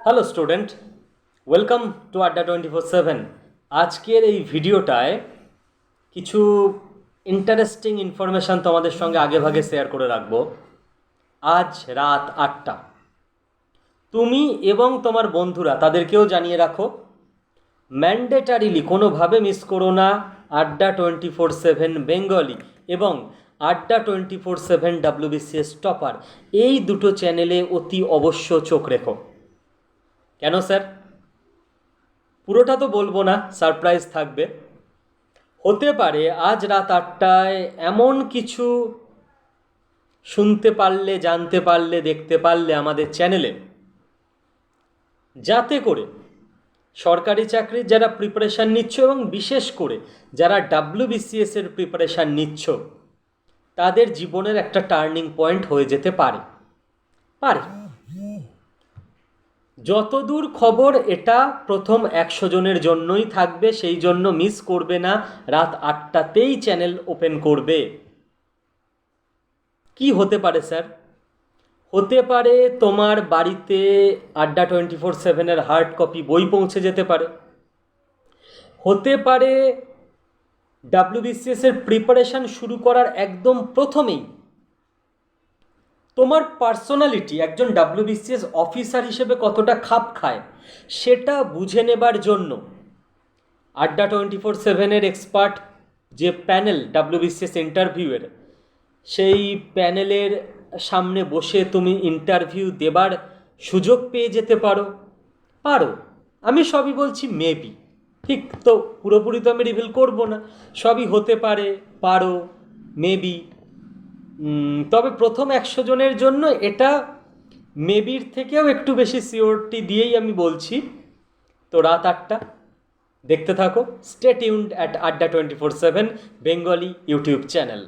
Hello student, welcome to Adda247। আজকের এই ভিডিওটায় কিছু ইন্টারেস্টিং ইনফরমেশান তোমাদের সঙ্গে আগেভাগে শেয়ার করে রাখবো। আজ রাত 8টা তুমি এবং তোমার বন্ধুরা তাদেরকেও জানিয়ে রাখো, ম্যান্ডেটারিলি কোনোভাবে মিস করো না Adda247 বেঙ্গলি এবং Adda247 WBCS টপার, এই দুটো চ্যানেলে অতি অবশ্য চোখ রেখো। কেন স্যার? পুরোটা তো বলবো না, সারপ্রাইজ থাকবে। হতে পারে আজ রাত 8টায় এমন কিছু শুনতে পারলে, জানতে পারলে, দেখতে পারলে আমাদের চ্যানেলে, যাতে করে সরকারি চাকরির যারা প্রিপারেশান নিচ্ছ এবং বিশেষ করে যারা WBCS এর প্রিপারেশান নিচ্ছ, তাদের জীবনের একটা টার্নিং পয়েন্ট হয়ে যেতে পারে। যতদূর খবর এটা প্রথম 100 জনের জন্যই থাকবে, সেই জন্য মিস করবে না। রাত 8টাতেই চ্যানেল ওপেন করবে। কি হতে পারে স্যার? হতে পারে তোমার বাড়িতে Adda247 এর হার্ড কপি বই পৌঁছে যেতে পারে। হতে পারে WBCS এর প্রিপারেশান শুরু করার একদম প্রথমেই তোমার পার্সোনালিটি একজন WBCS অফিসার হিসেবে কতটা খাপ খায় সেটা বুঝে নেবার জন্য Adda247 এর এক্সপার্ট যে প্যানেল WBCS ইন্টারভিউয়ের, সেই প্যানেলের সামনে বসে তুমি ইন্টারভিউ দেবার সুযোগ পেয়ে যেতে পারো। আমি সবই বলছি মেবি, ঠিক তো পুরোপুরি তো আমি রিভিল করব না, সবই হতে পারে, মেবি। তবে প্রথম 100 জনের জন্য এটা মেবির থেকেও একটু বেশি সিওরিটি দিয়েই আমি বলছি। তো রাত 8টা দেখতে থাকো, stay tuned at Adda247 Bengali YouTube channel.